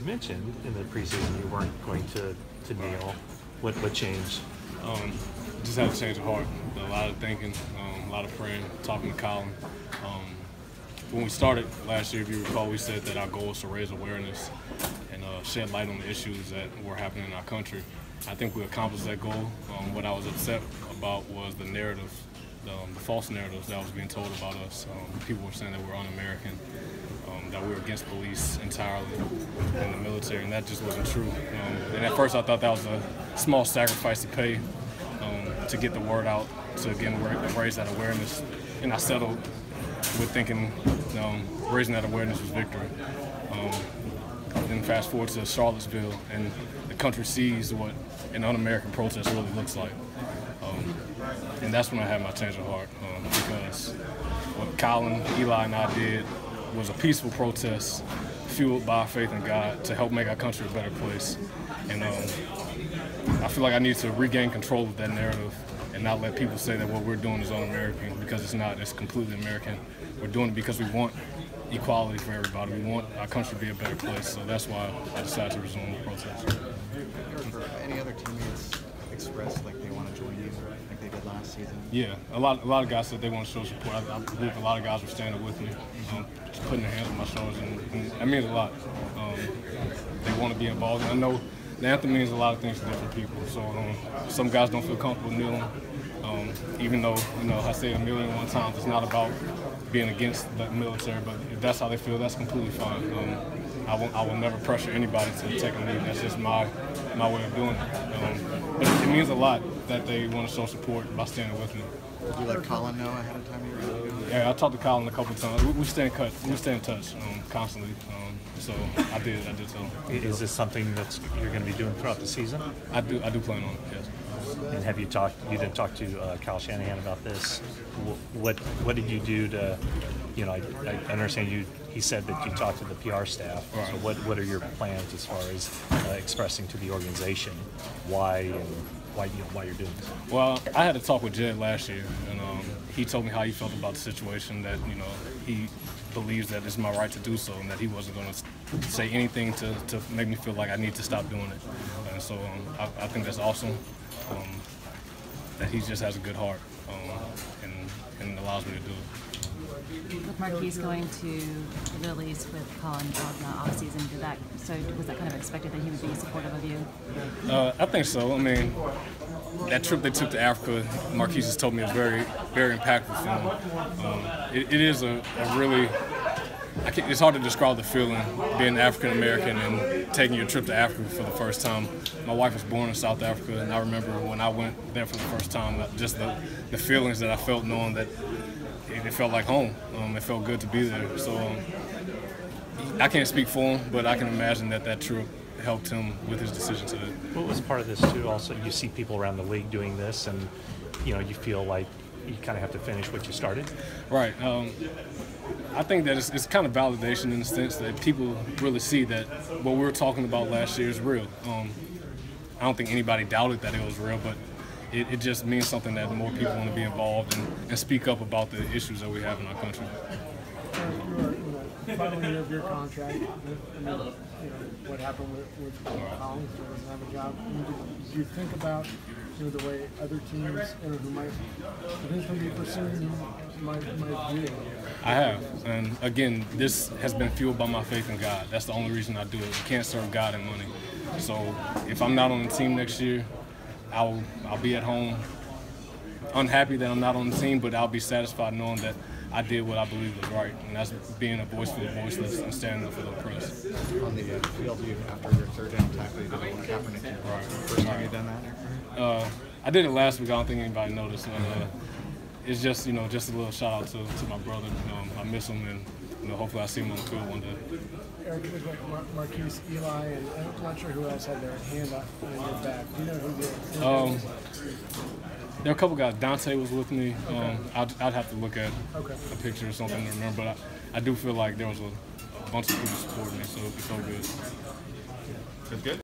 mentioned in the preseason you weren't going to kneel. What changed? Just had to change of heart. A lot of thinking, a lot of praying, talking to Colin. When we started last year, if you recall, we said that our goal was to raise awareness and shed light on the issues that were happening in our country. I think we accomplished that goal. What I was upset about was the narrative, the false narratives that was being told about us. People were saying that we're un-American, that we were against police entirely in the military, and that just wasn't true. And at first I thought that was a small sacrifice to pay to get the word out, to again raise that awareness. And I settled with thinking raising that awareness was victory. Then fast forward to Charlottesville, and the country sees what an un-American protest really looks like. And that's when I had my change of heart, because what Colin, Eli, and I did was a peaceful protest fueled by our faith in God to help make our country a better place. And I feel like I need to regain control of that narrative and not let people say that what we're doing is un-American, because it's not. It's completely American. We're doing it because we want equality for everybody. We want our country to be a better place. So that's why I decided to resume the protest. Any other teammates expressed like they want to join you, like they did last season? Yeah, a lot of guys said they want to show support. I believe a lot of guys were standing with me, just putting their hands on my shoulders, and that means a lot. They want to be involved. And I know the anthem means a lot of things to different people. So some guys don't feel comfortable kneeling, even though I say a million and one times, it's not about being against the military. But if that's how they feel, that's completely fine. I will never pressure anybody to take a knee. That's just my way of doing it. But it means a lot that they want to show support by standing with me. Did you let Colin know ahead of time you were going to do it? Yeah, I talked to Colin a couple of times. We stay in touch constantly. So I did tell him. Is this something that you're going to be doing throughout the season? I do plan on it, yes. And have you talked? You didn't talk to Kyle Shanahan about this. What did you do to? I understand he said that you talked to the PR staff. Right. So what are your plans as far as expressing to the organization why you're doing this? Well, I had a talk with Jed last year, and he told me how he felt about the situation. That he believes that it's my right to do so, and that he wasn't going to say anything to make me feel like I need to stop doing it. And so I think that's awesome. That he just has a good heart, and allows me to do it. With Marquise going to the release with Colin in the offseason, was that kind of expected that he would be supportive of you? I think so. I mean, that trip they took to Africa, Marquise has told me, is very, very impactful for him. It is a really, it's hard to describe the feeling being African American and taking your trip to Africa for the first time. My wife was born in South Africa, and I remember when I went there for the first time, just the feelings that I felt, knowing that it felt like home. It felt good to be there. So I can't speak for him, but I can imagine that trip helped him with his decision today. What was part of this too? Also, you see people around the league doing this, and you feel like you kind of have to finish what you started. Right. I think that it's kind of validation in the sense that people really see that what we were talking about last year is real. I don't think anybody doubted that it was real, but it just means something that more people want to be involved and speak up about the issues that we have in our country. You were final year of your contract. What happened with Collins, who doesn't have a job. Do you think about the way other teams who might potentially be pursuing you might view it? I have, and again, this has been fueled by my faith in God. That's the only reason I do it. You can't serve God and money. So if I'm not on the team next year, I'll be at home unhappy that I'm not on the team, but I'll be satisfied knowing that I did what I believe was right, and that's being a voice for the voiceless and standing up for the oppressed. On the field, after your third down tackle, you did it with Kaepernick. Right. First time you've done that? I did it last week. I don't think anybody noticed. It's just just a little shout out to my brother. I miss him, and hopefully I see him on the field one day. Eric, it was like Marquise, Eli, and I'm not sure who else had their hand on your back. Do you know who did? There are a couple guys. Dante was with me. Okay. I'd have to look at a picture or something to remember, but I do feel like there was a bunch of people supporting me, so it felt good. That's good.